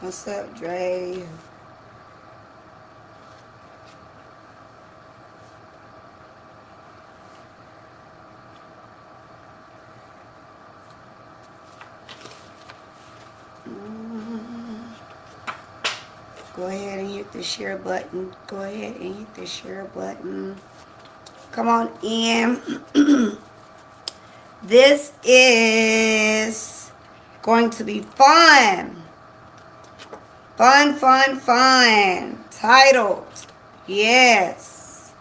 What's up, Dre? Go ahead and hit the share button. Go ahead and hit the share button. Come on in. This is going to be fun. Fun, fun, fun. Titled. Yes.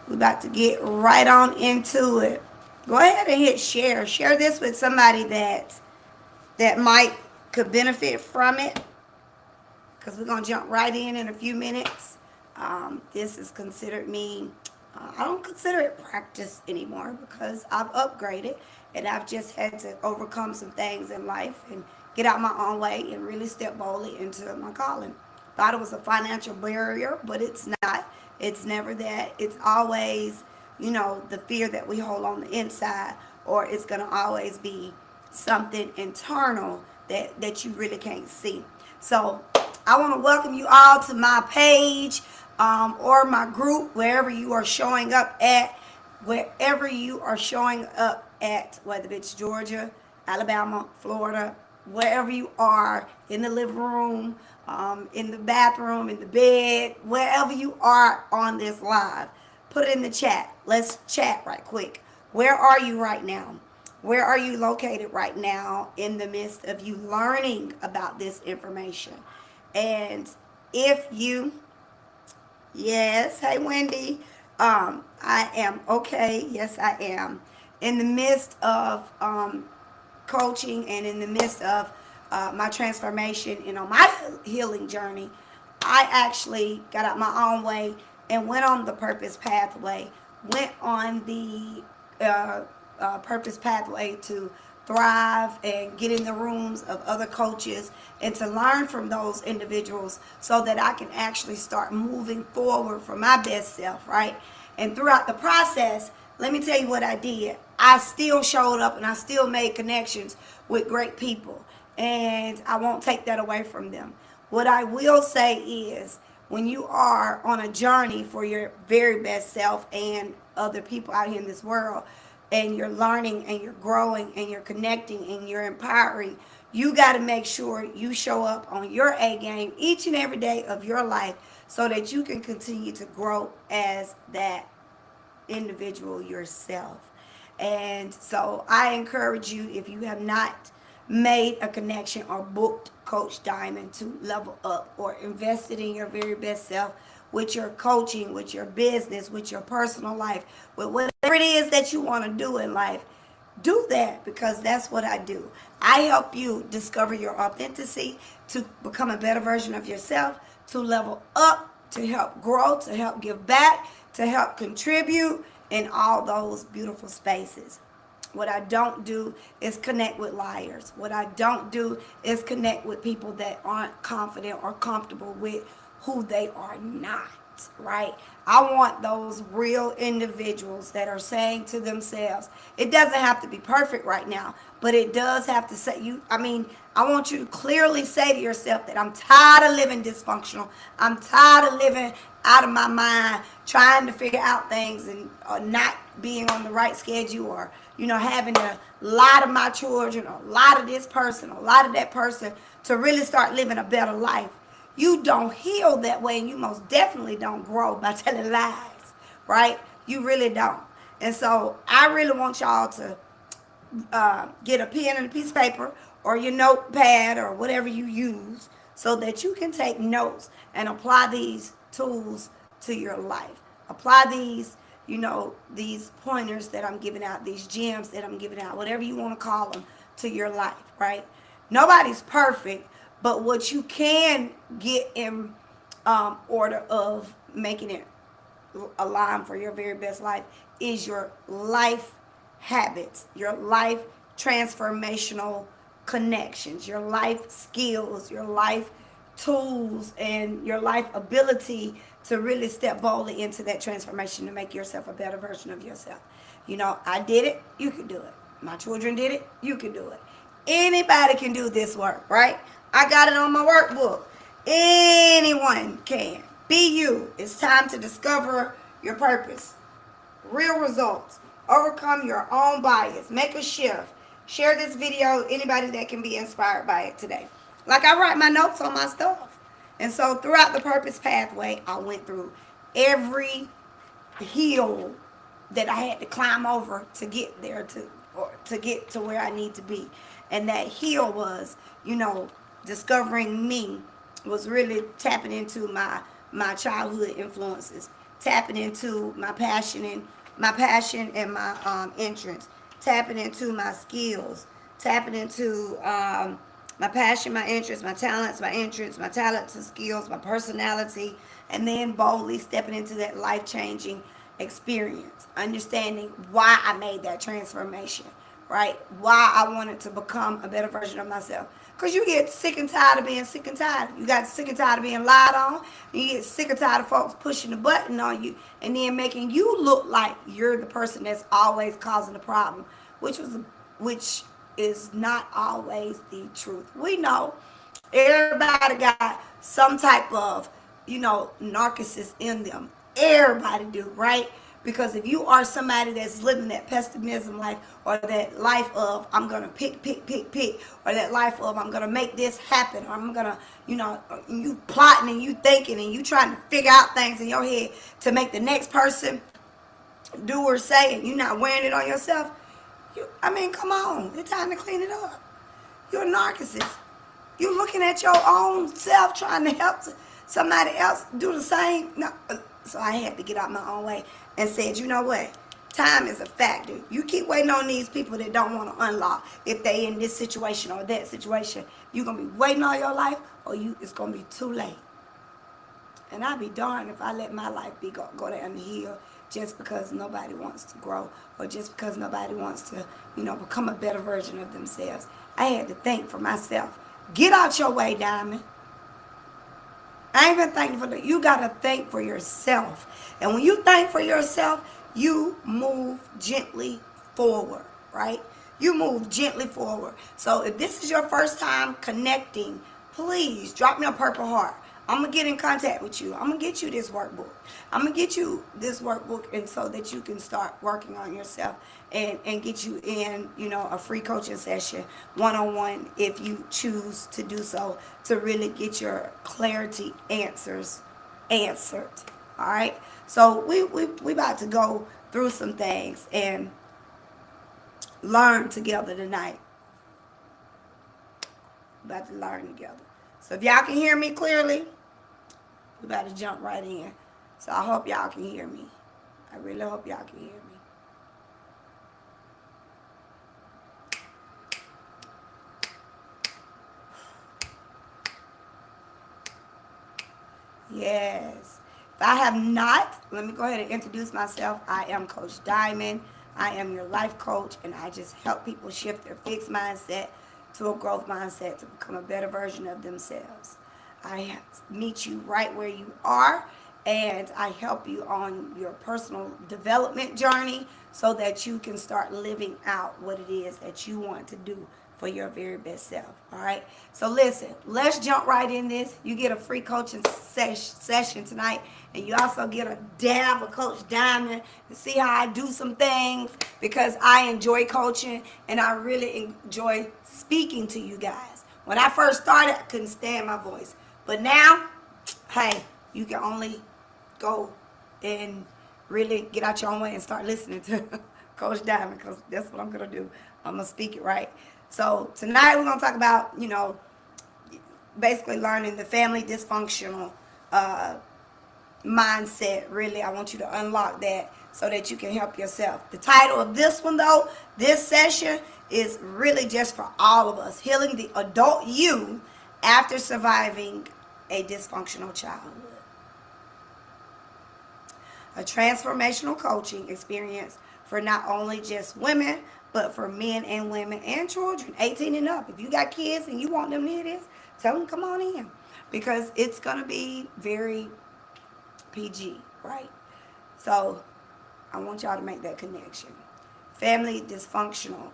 We're about to get right on into it. Go ahead and hit share. Share this with somebody that might could benefit from it, because we're going to jump right in a few minutes. This is considered me, I don't consider it practice anymore because I've upgraded and I've just had to overcome some things in life and get out my own way and really step boldly into my calling. Thought it was a financial barrier, but it's not. It's never that. It's always, the fear that we hold on the inside, or it's going to always be something internal that you really can't see. So I want to welcome you all to my page, or my group, wherever you are showing up at, whether it's Georgia, Alabama, Florida, wherever you are, in the living room, in the bathroom, in the bed, wherever you are on this live. Put it in the chat. Let's chat right quick. Where are you right now? Where are you located right now in the midst of you learning about this information? And if you, yes, hey Wendy, I am okay. Yes, I am. In the midst of coaching and in the midst of my transformation and on my healing journey, I actually got out my own way and went on the purpose pathway, went on the purpose pathway to thrive and get in the rooms of other coaches and to learn from those individuals so that I can actually start moving forward for my best self, right? And throughout the process, let me tell you what I did. I still showed up and I still made connections with great people, and I won't take that away from them. What I will say is, when you are on a journey for your very best self and other people out here in this world, and you're learning and you're growing and you're connecting and you're empowering, you got to make sure you show up on your A game each and every day of your life so that you can continue to grow as that individual yourself. And so I encourage you, if you have not made a connection or booked Coach Diamond to level up or invested in your very best self with your coaching, with your business, with your personal life, with whatever it is that you want to do in life, do that, because that's what I do. I help you discover your authenticity, to become a better version of yourself, to level up, to help grow, to help give back, to help contribute in all those beautiful spaces. What I don't do is connect with liars. What I don't do is connect with people that aren't confident or comfortable with who they are not, right? I want those real individuals that are saying to themselves, it doesn't have to be perfect right now, but it does have to say I want you to clearly say to yourself that I'm tired of living dysfunctional. I'm tired of living out of my mind, trying to figure out things and not being on the right schedule, or having to lie to my children, or lie to this person, or lie to that person to really start living a better life. You don't heal that way, and you most definitely don't grow by telling lies, right? You really don't. And so I really want y'all to get a pen and a piece of paper or your notepad or whatever you use so that you can take notes and apply these tools to your life. Apply these pointers that I'm giving out, these gems that I'm giving out, whatever you want to call them, to your life, right? Nobody's perfect, but what you can get in order of making it align for your very best life is your life habits, your life transformational connections, your life skills, your life tools, and your life ability to really step boldly into that transformation to make yourself a better version of yourself. I did it, you can do it. My children did it, you can do it. Anybody can do this work, right? I got it on my workbook. Anyone can. Be you. It's time to discover your purpose. Real results. Overcome your own bias. Make a shift. Share this video. Anybody that can be inspired by it today. Like I write my notes on my stuff. And so throughout the purpose pathway, I went through every hill that I had to climb over to get there or to get to where I need to be. And that hill was, discovering me, was really tapping into my childhood influences, tapping into my passion and my interests, tapping into my skills, tapping into my passion, my interests, my talents, my talents and skills, my personality, and then boldly stepping into that life-changing experience, understanding why I made that transformation, right? Why I wanted to become a better version of myself. Because you get sick and tired of being sick and tired. You got sick and tired of being lied on. You get sick and tired of folks pushing the button on you and then making you look like you're the person that's always causing the problem, which is not always the truth. We know everybody got some type of, narcissist in them. Everybody do, right? Because if you are somebody that's living that pessimism life, or that life of I'm gonna pick, or that life of I'm gonna make this happen, or I'm gonna, you plotting and you thinking and you trying to figure out things in your head to make the next person do or say, and you're not wearing it on yourself. Come on, it's time to clean it up. You're a narcissist. You're looking at your own self trying to help somebody else do the same. No, so I had to get out my own way and said, you know what? Time is a factor. You keep waiting on these people that don't want to unlock. If they in this situation or that situation, you're going to be waiting all your life, or it's going to be too late. And I'd be darned if I let my life go down the hill just because nobody wants to grow, or just because nobody wants to, become a better version of themselves. I had to think for myself. Get out your way, Diamond. I ain't been thinking for that. You got to think for yourself. And when you think for yourself, you move gently forward, right? You move gently forward. So if this is your first time connecting, please drop me a purple heart. I'm going to get in contact with you. I'm going to get you this workbook. And so that you can start working on yourself and get you in, a free coaching session, one-on-one, if you choose to do so, to really get your clarity answers answered. All right? So we about to go through some things and learn together tonight. We're about to learn together. So if y'all can hear me clearly, we about to jump right in. So I hope y'all can hear me. I really hope y'all can hear me. Yes. If I have not, let me go ahead and introduce myself. I am Coach Diamond. I am your life coach, and I just help people shift their fixed mindset to a growth mindset to become a better version of themselves. I meet you right where you are, and I help you on your personal development journey so that you can start living out what it is that you want to do for your very best self. All right. So listen, let's jump right in this. You get a free coaching session tonight, and you also get a dab of Coach Diamond to see how I do some things, because I enjoy coaching and I really enjoy speaking to you guys. When I first started, I couldn't stand my voice, but now, hey, you can only go and really get out your own way and start listening to Coach Diamond, because that's what I'm going to do. I'm going to speak it right. So tonight we're going to talk about, basically learning the family dysfunctional mindset. Really, I want you to unlock that so that you can help yourself. The title of this one, though, this session is really just for all of us. Healing the adult you after surviving a dysfunctional childhood. A transformational coaching experience for not only just women, but for men and women and children, 18 and up. If you got kids and you want them to hear this, tell them come on in, because it's going to be very PG, right? So I want y'all to make that connection. Family dysfunctional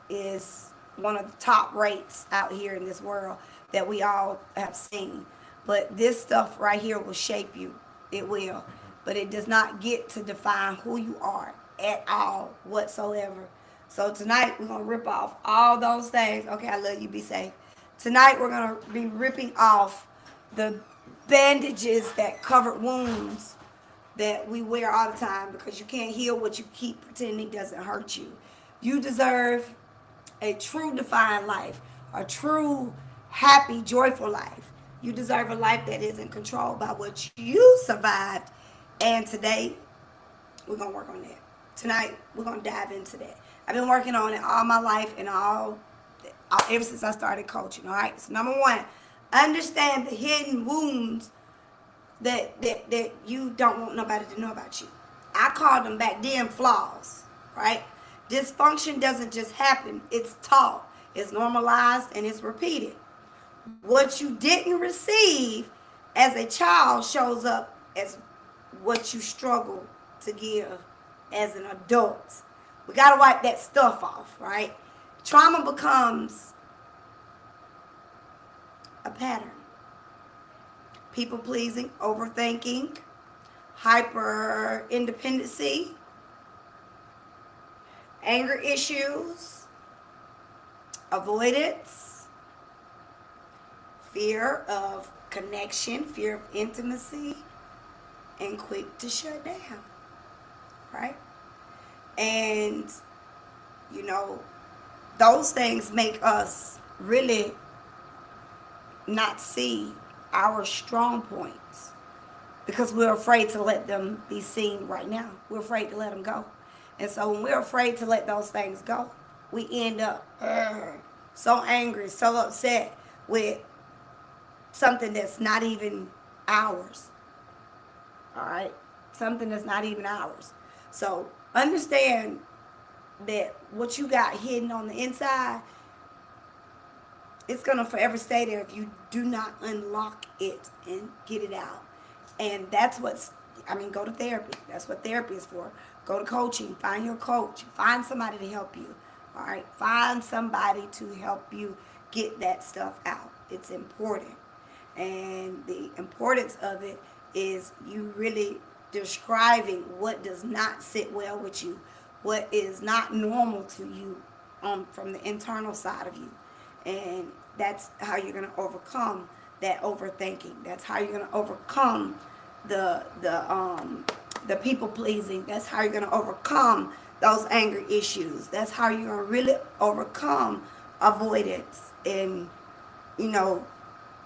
is one of the top rates out here in this world that we all have seen. But this stuff right here will shape you. It will. But it does not get to define who you are at all whatsoever. So tonight we're gonna rip off all those things. Okay, I love you. Be safe. Tonight we're gonna be ripping off the bandages that covered wounds that we wear all the time because you can't heal what you keep pretending doesn't hurt you. You deserve a true defined life, a true happy, joyful life. You deserve a life that isn't controlled by what you survived. And today, we're going to work on that. Tonight, we're going to dive into that. I've been working on it all my life and ever since I started coaching. All right. So number one, understand the hidden wounds that you don't want nobody to know about you. I called them back then flaws, right? Dysfunction doesn't just happen. It's taught, it's normalized, and it's repeated. What you didn't receive as a child shows up as what you struggle to give as an adult. We got to wipe that stuff off, right? Trauma becomes a pattern. People pleasing, overthinking, hyper independency, anger issues, avoidance, fear of connection, fear of intimacy, and quick to shut down, right? And, those things make us really not see our strong points because we're afraid to let them be seen right now. We're afraid to let them go. And so when we're afraid to let those things go, we end up so angry, so upset with something that's not even ours. All right? Something that's not even ours. So understand that what you got hidden on the inside, it's going to forever stay there if you do not unlock it and get it out. And that's go to therapy. That's what therapy is for. Go to coaching. Find your coach. Find somebody to help you. All right? Find somebody to help you get that stuff out. It's important. And the importance of it is you really describing what does not sit well with you, what is not normal to you from the internal side of you. And that's how you're going to overcome that overthinking. That's how you're going to overcome the people pleasing. That's how you're going to overcome those anger issues. That's how you're going to really overcome avoidance and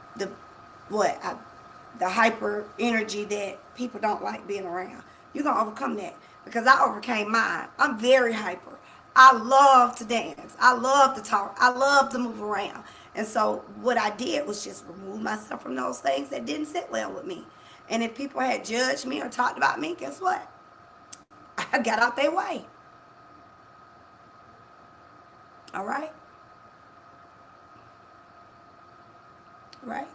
the hyper energy that people don't like being around. You're going to overcome that because I overcame mine. I'm very hyper. I love to dance. I love to talk. I love to move around. And so what I did was just remove myself from those things that didn't sit well with me. And if people had judged me or talked about me, guess what? I got out their way. All right? Right?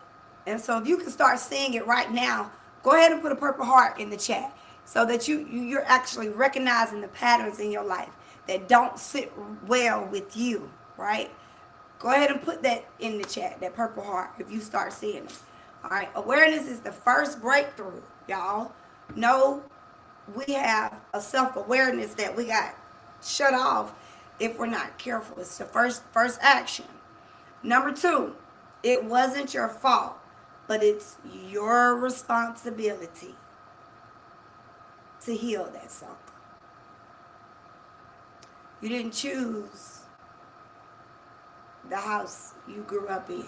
And so if you can start seeing it right now, go ahead and put a purple heart in the chat so that you're actually recognizing the patterns in your life that don't sit well with you, right? Go ahead and put that in the chat, that purple heart, if you start seeing it. All right, awareness is the first breakthrough, y'all. No, we have a self-awareness that we got shut off if we're not careful. It's the first action. Number two, it wasn't your fault, but it's your responsibility to heal that sucker. You didn't choose the house you grew up in.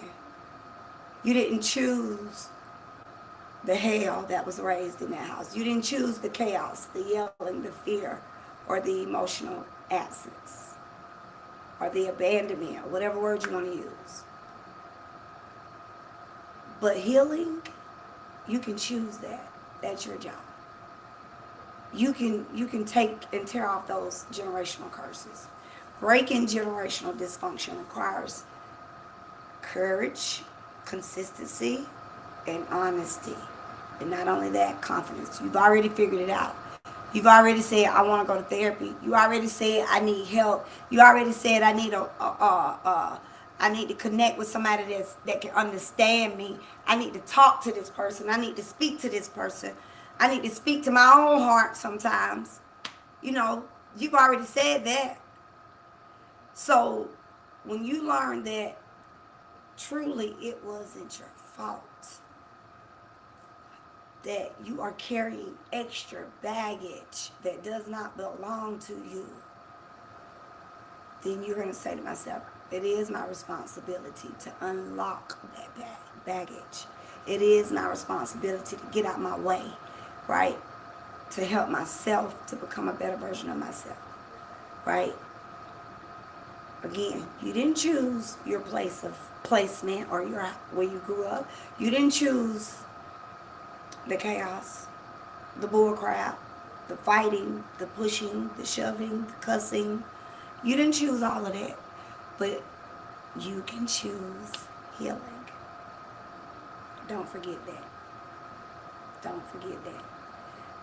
You didn't choose the hell that was raised in that house. You didn't choose the chaos, the yelling, the fear, or the emotional absence, or the abandonment, or whatever word you want to use. But healing, you can choose that. That's your job. You can take and tear off those generational curses. Breaking generational dysfunction requires courage, consistency, and honesty. And not only that, confidence. You've already figured it out. You've already said, I want to go to therapy. You already said, I need help. You already said, I need I need to connect with somebody that can understand me. I need to talk to this person. I need to speak to this person. I need to speak to my own heart sometimes. You know, you've already said that. So when you learn that truly it wasn't your fault, that you are carrying extra baggage that does not belong to you, then you're going to say to myself, it is my responsibility to unlock that baggage. It is my responsibility to get out my way, right? To help myself to become a better version of myself, right? Again, you didn't choose your place of placement or where you grew up. You didn't choose the chaos, the bull crap, the fighting, the pushing, the shoving, the cussing. You didn't choose all of that, but you can choose healing. Don't forget that. Don't forget that.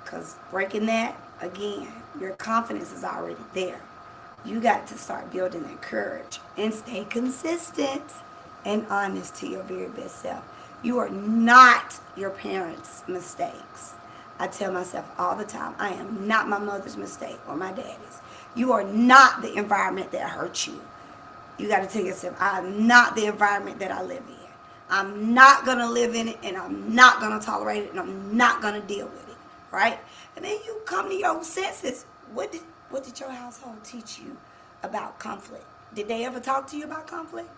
Because breaking that, again, your confidence is already there. You got to start building that courage and stay consistent and honest to your very best self. You are not your parents' mistakes. I tell myself all the time, I am not my mother's mistake or my daddy's. You are not the environment that hurt you. You got to tell yourself, I'm not the environment that I live in. I'm not going to live in it, and I'm not going to tolerate it, and I'm not going to deal with it, right? And then you come to your senses. What did your household teach you about conflict? Did they ever talk to you about conflict?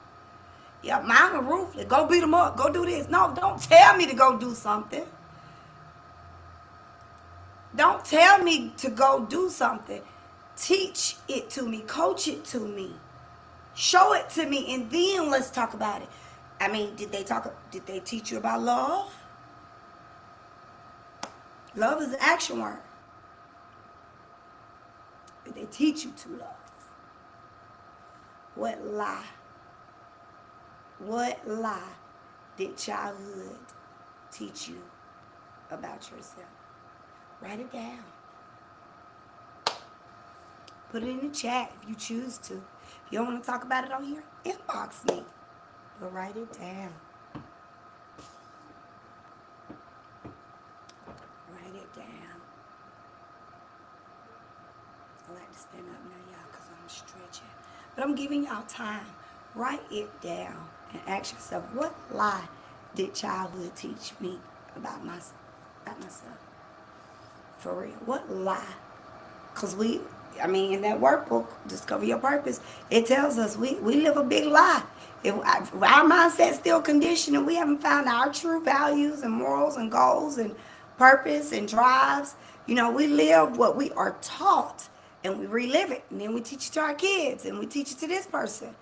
Yeah, mine were ruthless. Go beat them up. Go do this. No, don't tell me to go do something. Don't tell me to go do something. Teach it to me. Coach it to me. Show it to me, and then let's talk about it. I mean, did they teach you about love? Love is an action word. Did they teach you to love? What lie did childhood teach you about yourself? Write it down. Put it in the chat if you choose to. If you don't want to talk about it on here, inbox me. But write it down. Write it down. I like to stand up now, y'all, because I'm stretching. But I'm giving y'all time. Write it down and ask yourself, what lie did childhood teach me about myself? For real. What lie? Because in that workbook, Discover Your Purpose, it tells us we live a big lie. If our mindset's still conditioned and we haven't found our true values and morals and goals and purpose and drives, we live what we are taught and we relive it. And then we teach it to our kids and we teach it to this person,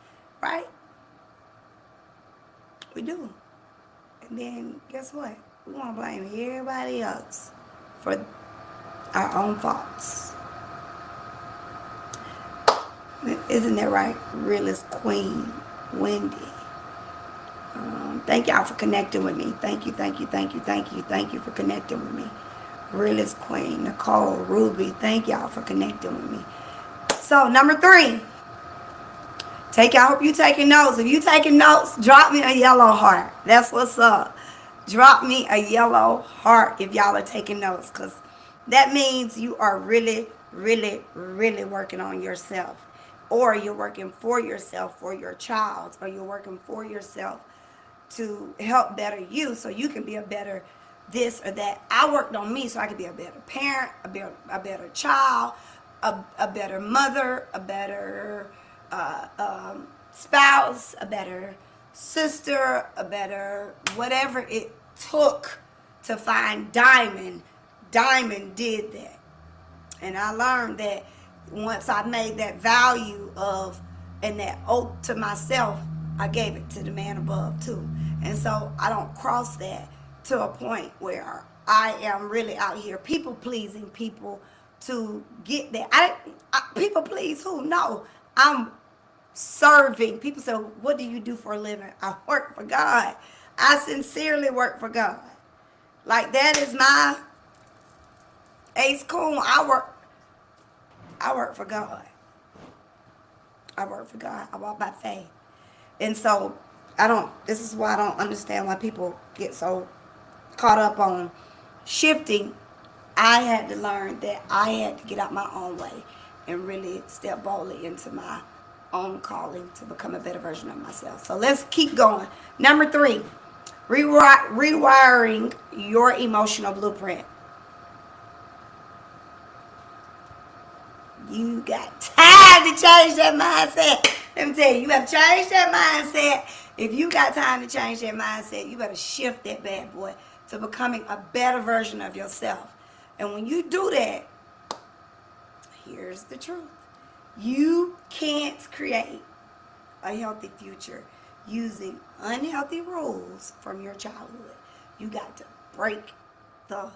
right? We do. And then guess what? We want to blame everybody else for our own faults. Isn't that right? Realist Queen Wendy. Thank y'all for connecting with me. Thank you for connecting with me. Realist Queen, Nicole, Ruby, thank y'all for connecting with me. So, number 3. I hope you taking notes. If you taking notes, drop me a yellow heart. That's what's up. Drop me a yellow heart if y'all are taking notes, because that means you are really, really, really working on yourself. Or you're working for yourself, for your child, or you're working for yourself to help better you so you can be a better this or that. I worked on me so I could be a better parent, a better child, a better mother, a better spouse, a better sister, a better whatever it took to find Diamond. Diamond did that. And I learned that once I made that value of and that oath to myself, I gave it to the man above too. And so I don't cross that to a point where I am really out here people pleasing people to get that. People please who? No, I'm serving. People say, what do you do for a living? I work for God. I sincerely work for God. Like that is Ace Coon, I work for God. I work for God. I walk by faith. And so this is why I don't understand why people get so caught up on shifting. I had to learn that I had to get out my own way and really step boldly into my own calling to become a better version of myself. So let's keep going. Number 3, rewiring your emotional blueprint. You got time to change that mindset. Let me tell you, you better change that mindset. If you got time to change that mindset, you better shift that bad boy to becoming a better version of yourself. And when you do that, here's the truth. You can't create a healthy future using unhealthy rules from your childhood. You got to break the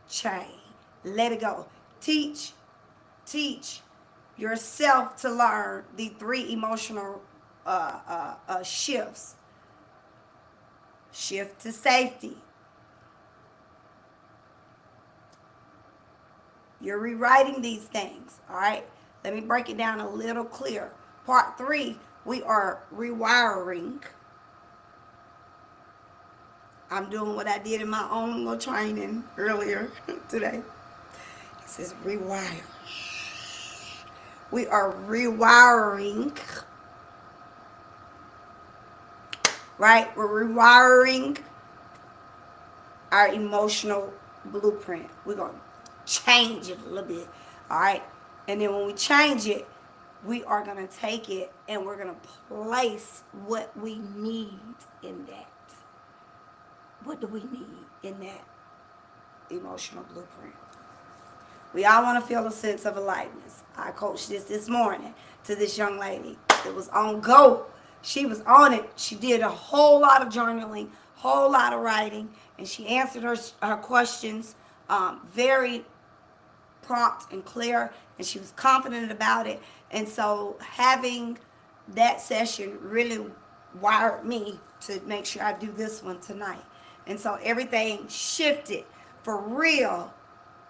chain. Let it go. Teach yourself to learn the 3 emotional shifts. Shift to safety. You're rewriting these things, all right? Let me break it down a little clearer. Part 3, we are rewiring. I'm doing what I did in my own little training earlier today. It says rewire. We are rewiring, right? We're rewiring our emotional blueprint. We're going to change it a little bit, all right? And then when we change it, we are going to take it and we're going to place what we need in that. What do we need in that emotional blueprint? We all want to feel a sense of aliveness. I coached this morning to this young lady that was on go. She was on it. She did a whole lot of journaling, whole lot of writing, and she answered her questions very prompt and clear, and she was confident about it. And so having that session really wired me to make sure I do this one tonight. And so everything shifted for real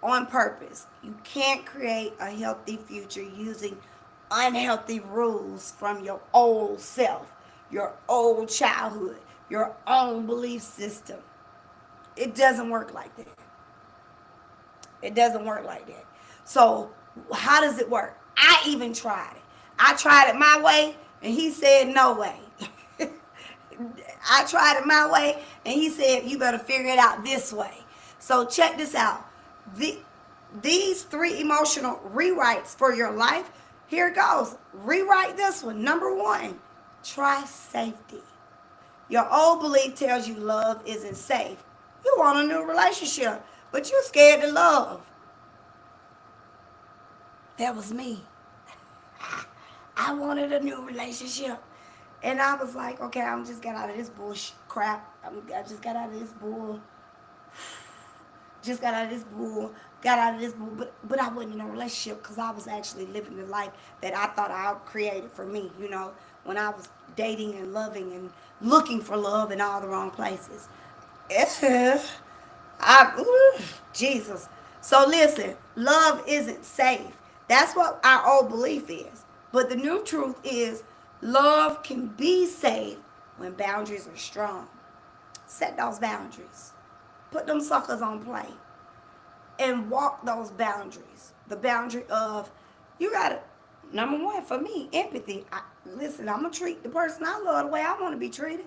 on purpose. You can't create a healthy future using unhealthy rules from your old self, your old childhood, your own belief system. It doesn't work like that. It doesn't work like that. So how does it work? I even tried it. I tried it my way, and he said no way. I tried it my way, and he said you better figure it out this way. So check this out. These 3 emotional rewrites for your life. Here it goes. Rewrite this one. Number 1, try safety. Your old belief tells you love isn't safe. You want a new relationship, but you're scared to love. That was me. I wanted a new relationship. And I was like, okay, I'm just got out of this bullshit crap. I just got out of this bull. Just got out of this bull. Got out of this bull. But I wasn't in a relationship because I was actually living the life that I thought I created for me, you know, when I was dating and loving and looking for love in all the wrong places. Jesus. So listen, love isn't safe. That's what our old belief is. But the new truth is love can be safe when boundaries are strong. Set those boundaries. Put them suckers on play. And walk those boundaries. The boundary of, you gotta, number 1 for me, empathy. Listen, I'm gonna treat the person I love the way I want to be treated.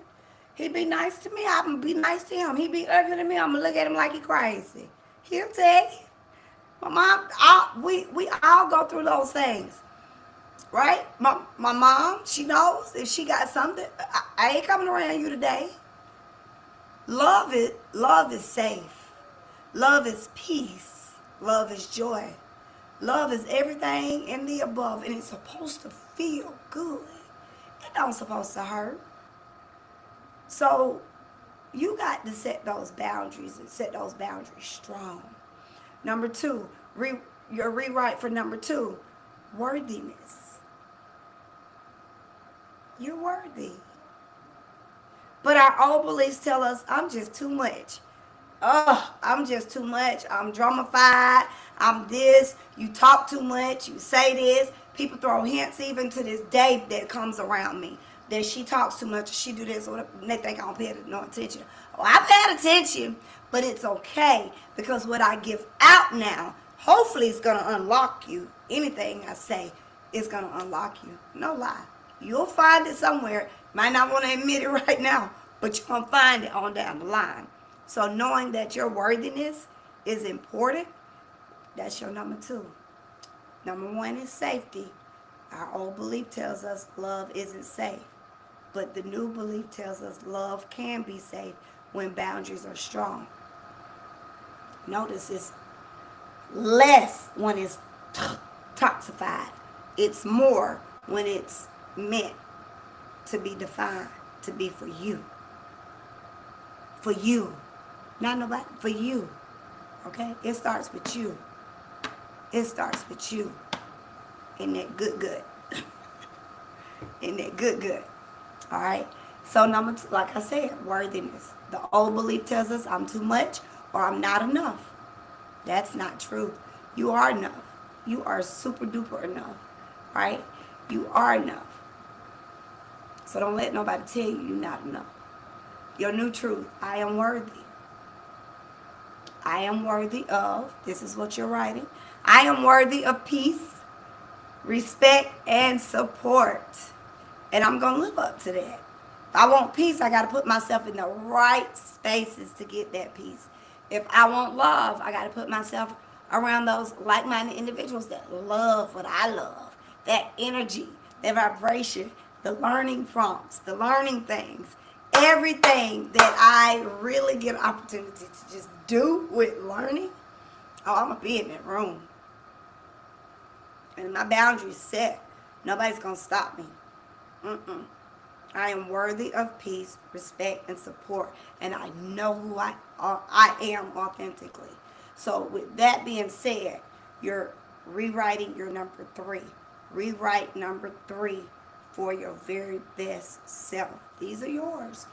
He be nice to me, I'm gonna be nice to him. He be ugly to me, I'm gonna look at him like he crazy. He'll tell you. My mom, we all go through those things. Right? My mom, she knows if she got something, I ain't coming around you today. Love is safe. Love is peace. Love is joy. Love is everything in the above, and it's supposed to feel good. It don't supposed to hurt. So you got to set those boundaries and set those boundaries strong. Number 2, your rewrite for number 2, worthiness. You're worthy. But our old beliefs tell us I'm just too much. oh, I'm just too much. I'm dramified. I'm this. You talk too much. You say this. People throw hints even to this day that comes around me that she talks too much. Or she do this. Or they think I don't pay no attention. Oh, I paid attention, but it's okay because what I give out now, hopefully, is gonna unlock you. Anything I say is gonna unlock you. No lie. You'll find it somewhere. Might not want to admit it right now, but you're gonna find it on down the line. So knowing that your worthiness is important, that's your number two. Number one is safety. Our old belief tells us love isn't safe. But the new belief tells us love can be safe when boundaries are strong. Notice it's less when it's toxified. It's more when it's meant to be defined, to be for you. For you. Not nobody, for you. Okay? It starts with you. It starts with you. In that good. In that good. All right? So number two, like I said, worthiness. The old belief tells us I'm too much or I'm not enough. That's not true. You are enough. You are super duper enough. Right? You are enough. So don't let nobody tell you you're not enough. Your new truth, I am worthy. I am worthy of, this is what you're writing, I am worthy of peace, respect, and support. And I'm going to live up to that. If I want peace, I got to put myself in the right spaces to get that peace. If I want love, I got to put myself around those like-minded individuals that love what I love. That energy, that vibration, the learning prompts, the learning things. Everything that I really get an opportunity to just do with learning, oh, I'm going to be in that room. And my boundaries set. Nobody's going to stop me. I am worthy of peace, respect, and support. And I know who I am authentically. So with that being said, you're rewriting your number three. Rewrite number three for your very best self. These are yours.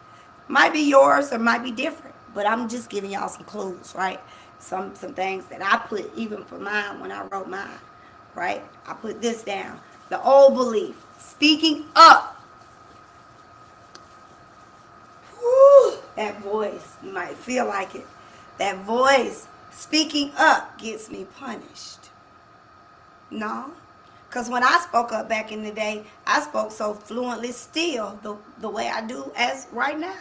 Might be yours or might be different, but I'm just giving y'all some clues, right? Some things that I put even for mine when I wrote mine, right? I put this down. The old belief, speaking up. Whew, that voice, you might feel like it. That voice, speaking up, gets me punished. No. Because when I spoke up back in the day, I spoke so fluently still, the way I do as right now.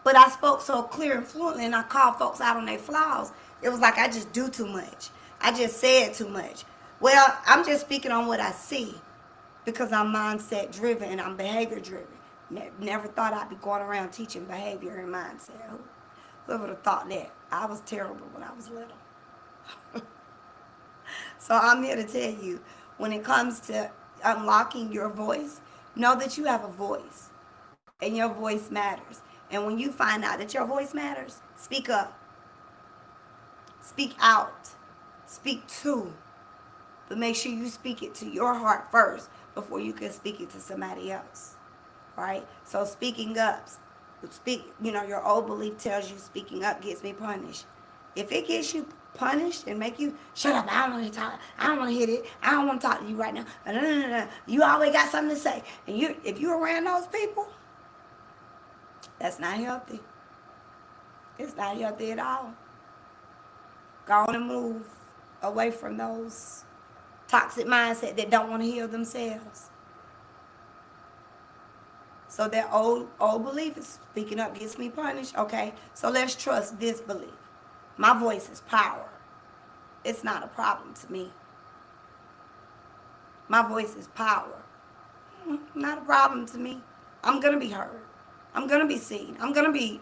But I spoke so clear and fluently, and I called folks out on their flaws. It was like I just do too much. I just said too much. Well, I'm just speaking on what I see because I'm mindset driven and I'm behavior driven. Never thought I'd be going around teaching behavior and mindset. Who would have thought that? I was terrible when I was little. So I'm here to tell you, when it comes to unlocking your voice, know that you have a voice and your voice matters. And when you find out that your voice matters, speak up, speak out, speak to, but make sure you speak it to your heart first before you can speak it to somebody else, right? So speaking up, your old belief tells you speaking up gets me punished. If it gets you punished and make you shut up, I don't want to talk, I don't want to hit it, I don't want to talk to you right now. No. You always got something to say. And if you're around those people, that's not healthy. It's not healthy at all. Go on and move away from those toxic mindset that don't want to heal themselves. So that old belief is speaking up gets me punished. Okay, so let's trust this belief. My voice is power. It's not a problem to me. My voice is power. Not a problem to me. I'm going to be heard. I'm going to be seen. I'm going to be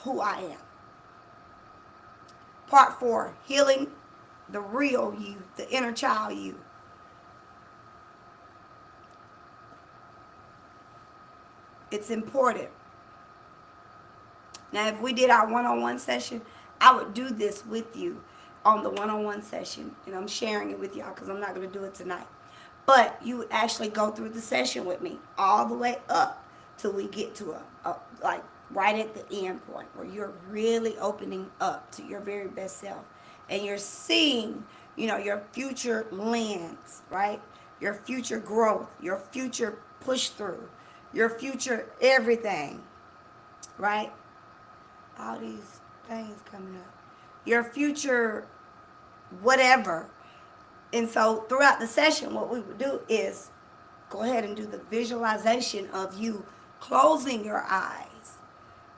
who I am. Part 4, healing the real you, the inner child you. It's important. Now, if we did our one-on-one session, I would do this with you on the one-on-one session. And I'm sharing it with y'all because I'm not going to do it tonight. But you would actually go through the session with me all the way up till we get to right at the end point where you're really opening up to your very best self and you're seeing, your future lens, right? Your future growth, your future push through, your future everything, right? All these things coming up. Your future whatever. And so throughout the session, what we would do is go ahead and do the visualization of you closing your eyes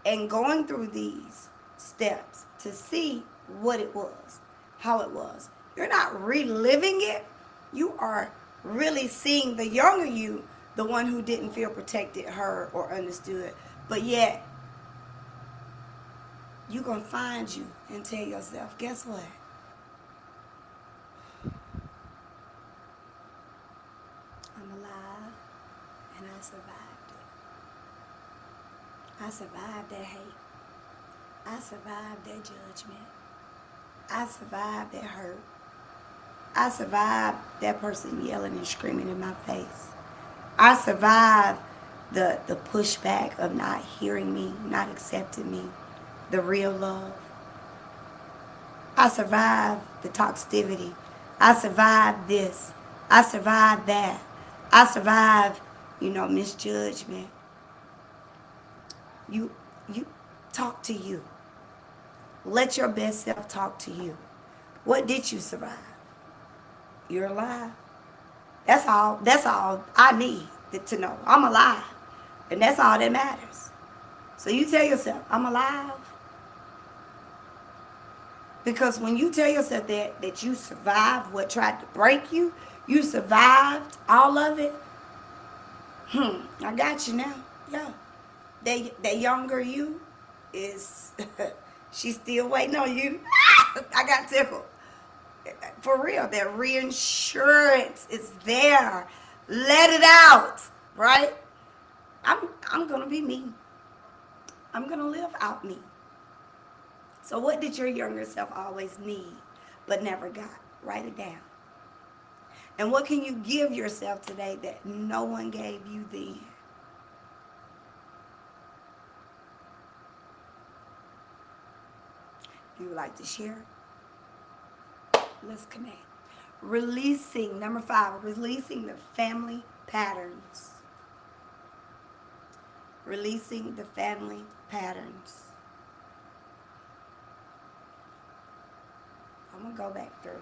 and going through these steps to see what it was, how it was. You're not reliving it. You are really seeing the younger you, the one who didn't feel protected, heard, or understood. But yet, you're going to find you and tell yourself, guess what? I'm alive and I survived it. I survived that hate. I survived that judgment. I survived that hurt. I survived that person yelling and screaming in my face. I survived the pushback of not hearing me, not accepting me, the real love. I survived the toxicity. I survived this. I survived that. I survived, misjudgment. You talk to you. Let your best self talk to you. What did you survive? You're alive. That's all I need to know. I'm alive. And that's all that matters. So you tell yourself, I'm alive. Because when you tell yourself that you survived what tried to break you, you survived all of it, I got you now. Yeah. That younger you is, she's still waiting on you. I got tickled. For real, that reinsurance is there. Let it out, right? I'm gonna be me. I'm gonna live out me. So what did your younger self always need but never got? Write it down. And what can you give yourself today that no one gave you then? If you would like to share, let's connect. Releasing, number 5, releasing the family patterns. Releasing the family patterns. I'm going to go back through.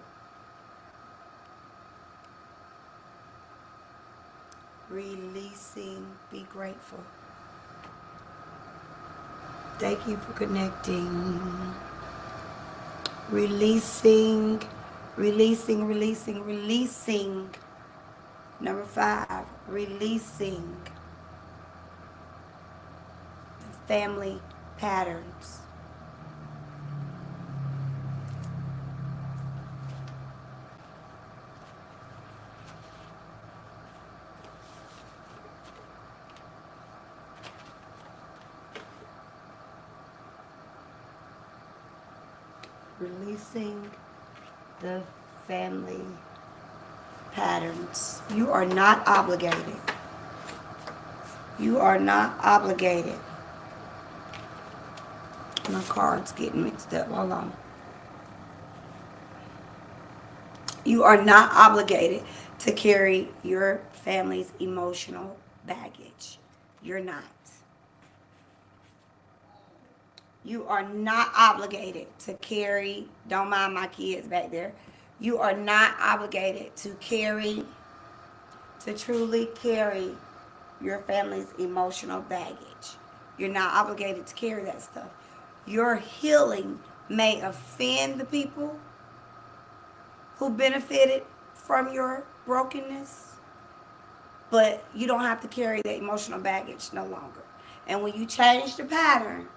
Releasing, be grateful. Thank you for connecting. Releasing. Number 5, releasing the family patterns. Releasing the family patterns. You are not obligated. You are not obligated. My card's getting mixed up. Hold on. You are not obligated to carry your family's emotional baggage. You're not. You are not obligated to carry, don't mind my kids back there. You are not obligated to truly carry your family's emotional baggage. You're not obligated to carry that stuff. Your healing may offend the people who benefited from your brokenness, but you don't have to carry that emotional baggage no longer. And when you change the pattern,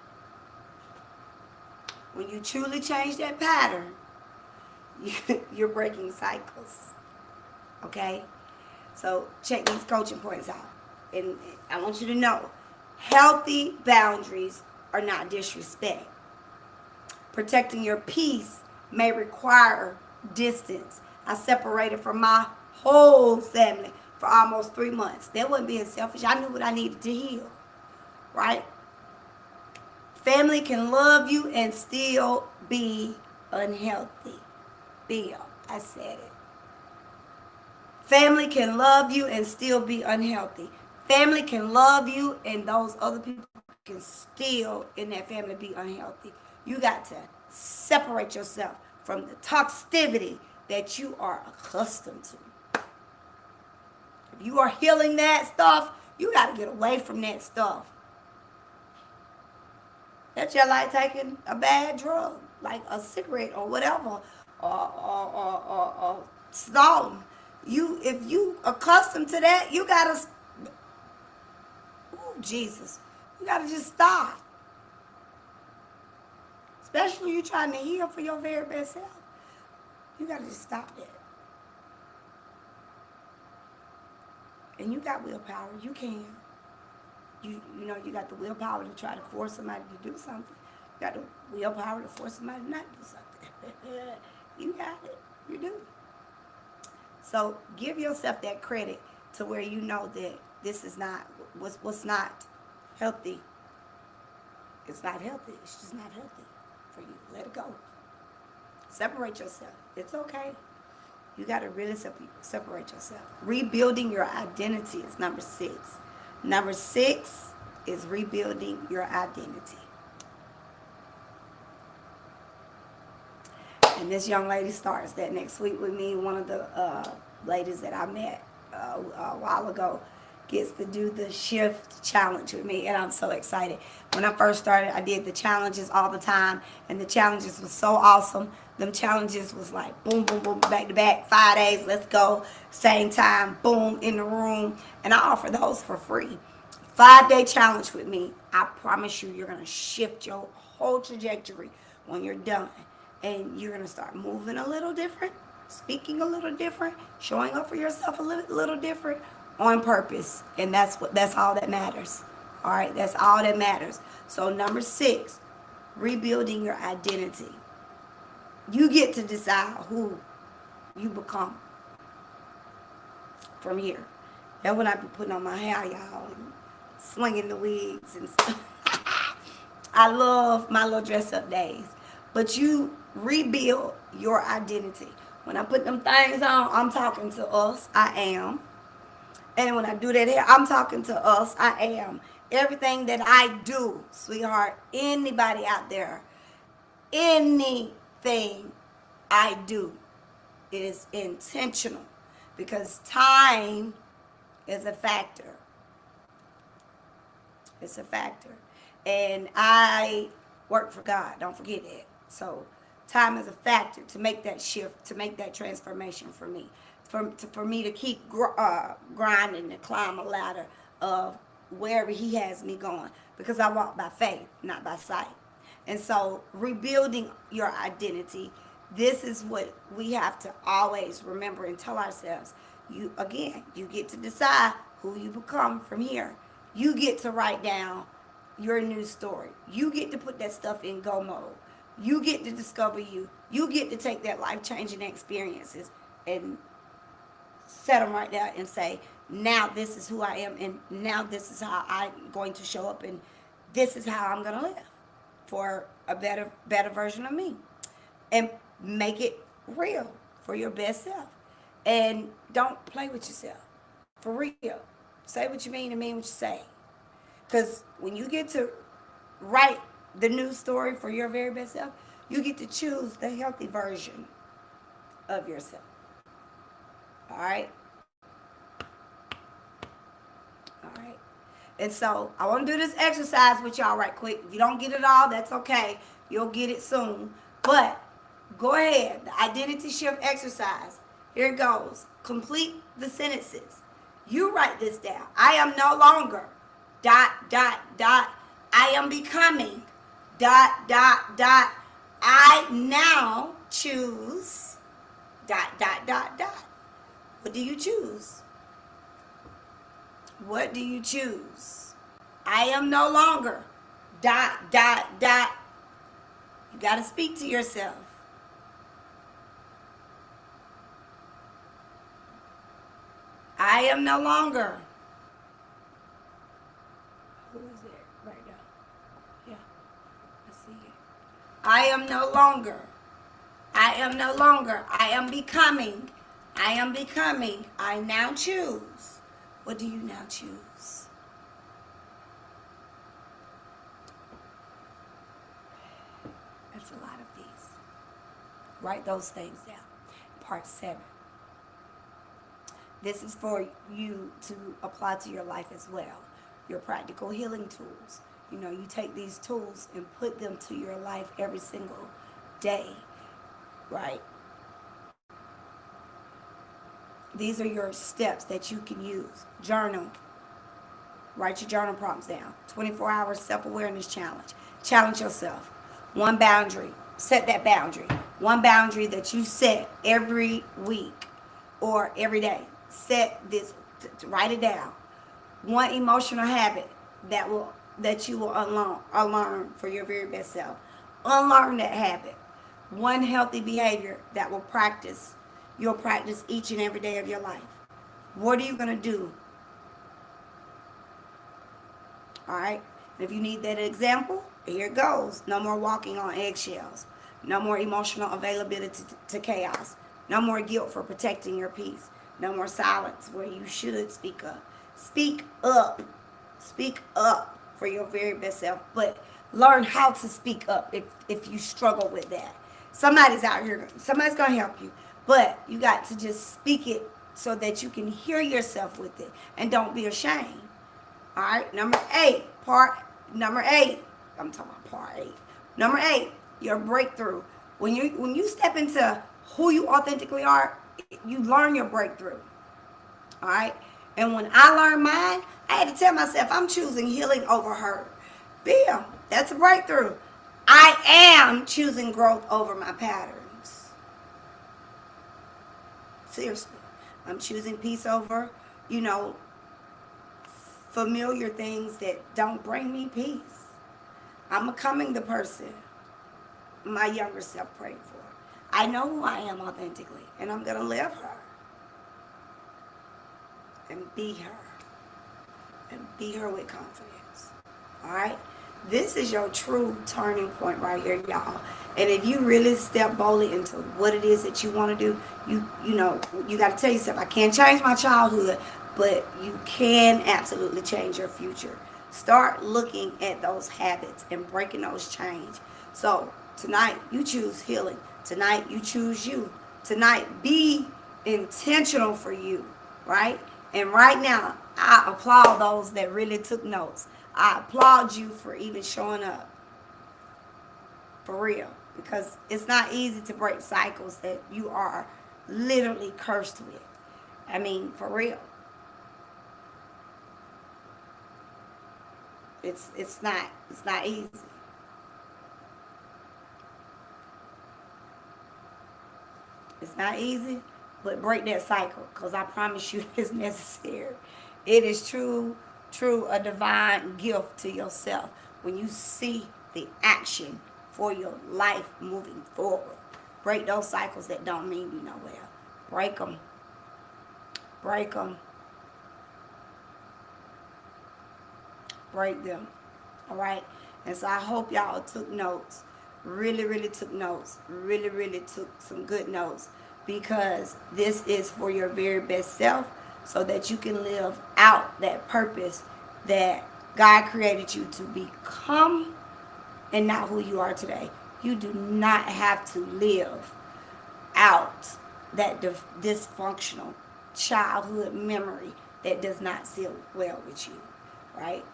when you truly change that pattern, you're breaking cycles. Okay? So check these coaching points out. And I want you to know, healthy boundaries are not disrespect. Protecting your peace may require distance. I separated from my whole family for almost 3 months. That wasn't being selfish. I knew what I needed to heal. Right? Family can love you and still be unhealthy. Bill, I said it. Family can love you and still be unhealthy. Family can love you and those other people can still in that family be unhealthy. You got to separate yourself from the toxicity that you are accustomed to. If you are healing that stuff, you got to get away from that stuff. That's just like taking a bad drug, like a cigarette or whatever, or stalling. If you accustomed to that, you gotta, ooh, Jesus, you gotta just stop. Especially you trying to heal for your very best self, you gotta just stop that. And you got willpower, you can. You know you got the willpower to try to force somebody to do something. You got the willpower to force somebody not to do something. You got it. You do. So give yourself that credit to where you know that this is not what's not healthy. It's not healthy. It's just not healthy for you. Let it go. Separate yourself. It's okay. You got to really separate yourself. Rebuilding your identity is number 6. Number 6 is rebuilding your identity. And this young lady starts that next week with me. One of the ladies that I met a while ago gets to do the shift challenge with me, and I'm so excited. When I first started, I did the challenges all the time, and the challenges was so awesome. Them challenges was like boom, boom, boom, back to back, 5 days, let's go, same time, boom, in the room, and I offer those for free. 5-day challenge with me. I promise you're going to shift your whole trajectory when you're done. And you're going to start moving a little different, speaking a little different, showing up for yourself a little different on purpose. And that's all that matters. All right, that's all that matters. So number 6, rebuilding your identity. You get to decide who you become from here. That's when I be putting on my hair, y'all, and swinging the wigs and stuff. I love my little dress up days. But you rebuild your identity. When I put them things on, I'm talking to us. I am. And when I do that here, I'm talking to us. I am. Everything that I do, sweetheart, anybody out there, anything I do is intentional because time is a factor. It's a factor. And I work for God. Don't forget that. So time is a factor to make that shift, to make that transformation for me. For me to keep grinding and climb a ladder of wherever he has me going. Because I walk by faith, not by sight. And so rebuilding your identity, this is what we have to always remember and tell ourselves. You get to decide who you become from here. You get to write down your new story. You get to put that stuff in go mode. You get to discover you. You get to take that life-changing experiences and set them right there and say, now this is who I am, and now this is how I'm going to show up, and this is how I'm going to live for a better version of me. And make it real for your best self. And don't play with yourself. For real. Say what you mean and mean what you say. Because when you get to write the new story for your very best self, you get to choose the healthy version of yourself. All right? All right. And so I want to do this exercise with y'all right quick. If you don't get it all, that's okay. You'll get it soon. But go ahead. The identity shift exercise. Here it goes. Complete the sentences. You write this down. I am no longer ... I am becoming ... I now choose ... What do you choose? What do you choose? I am no longer ... You got to speak to yourself. I am no longer. Who is it right now? Yeah. I am no longer. I am no longer. I am becoming. I am becoming. I now choose. What do you now choose? That's a lot of these. Write those things down. Part 7. This is for you to apply to your life as well. Your practical healing tools. You know, you take these tools and put them to your life every single day, right? These are your steps that you can use. Journal. Write your journal prompts down. 24-hour self-awareness challenge. Challenge yourself. One boundary. Set that boundary. One boundary that you set every week or every day. Set this. Write it down. One emotional habit that you will unlearn for your very best self. Unlearn that habit. One healthy behavior that you'll practice each and every day of your life. What are you going to do? All right. And if you need that example, here it goes. No more walking on eggshells. No more emotional availability to chaos. No more guilt for protecting your peace. No more silence where you should speak up. Speak up. Speak up for your very best self. But learn how to speak up if you struggle with that. Somebody's out here. Somebody's going to help you. But you got to just speak it so that you can hear yourself with it. And don't be ashamed. All right. Number 8. I'm talking about part 8. Number 8. Your breakthrough. When you step into who you authentically are, you learn your breakthrough. All right. And when I learned mine, I had to tell myself I'm choosing healing over hurt. Bam. That's a breakthrough. I am choosing growth over my patterns. Seriously. I'm choosing peace over, familiar things that don't bring me peace. I'm becoming the person my younger self prayed for. I know who I am authentically, and I'm going to live her. And be her. And be her with confidence. All right? This is your true turning point right here, y'all. And if you really step boldly into what it is that you want to do, you got to tell yourself, I can't change my childhood, but you can absolutely change your future. Start looking at those habits and breaking those chains. So tonight, you choose healing. Tonight, you choose you. Tonight, be intentional for you, right? And right now, I applaud those that really took notes. I applaud you for even showing up. For real. Because it's not easy to break cycles that you are literally cursed with. I mean, for real. It's not easy. It's not easy, but break that cycle, because I promise you it's necessary. It is true a divine gift to yourself when you see the action for your life moving forward. Break those cycles that don't mean you nowhere. Break them. Break them. Break them. All right? And so I hope y'all took notes. Really took notes. Really took some good notes, because this is for your very best self, so that you can live out that purpose that God created you to become, and not who you are today. You do not have to live out that dysfunctional childhood memory that does not sit well with you, right?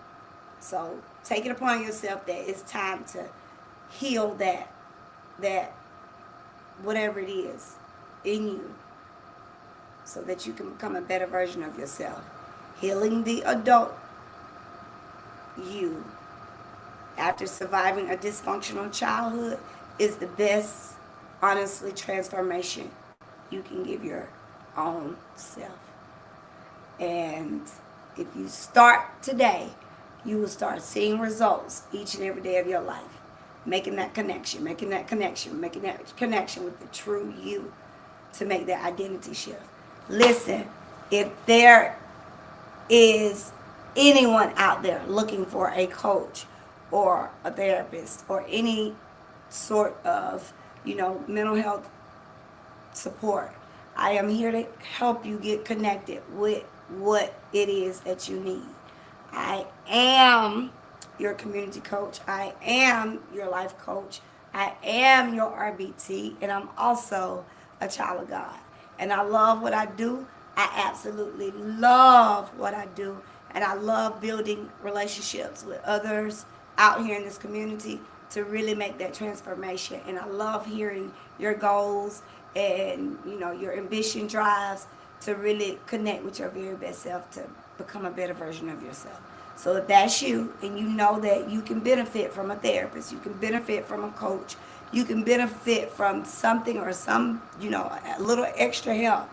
So take it upon yourself that it's time to heal that whatever it is in you, so that you can become a better version of yourself. Healing the adult you after surviving a dysfunctional childhood is the best, honestly, transformation you can give your own self. And if you start today, you will start seeing results each and every day of your life. Making that connection with the true you to make that identity shift. Listen, if there is anyone out there looking for a coach or a therapist or any sort of, mental health support. I am here to help you get connected with what it is that you need. I am your community coach. I am your life coach. I am your RBT, and I'm also a child of God. And I love what I do. I absolutely love what I do. And I love building relationships with others out here in this community to really make that transformation. And I love hearing your goals and your ambition drives to really connect with your very best self to become a better version of yourself. So if that's you and you know that you can benefit from a therapist, you can benefit from a coach, you can benefit from something or a little extra help,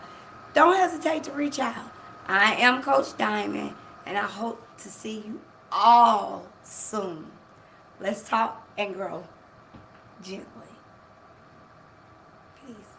don't hesitate to reach out. I am Coach Diamond, and I hope to see you all soon. Let's talk and grow gently. Peace.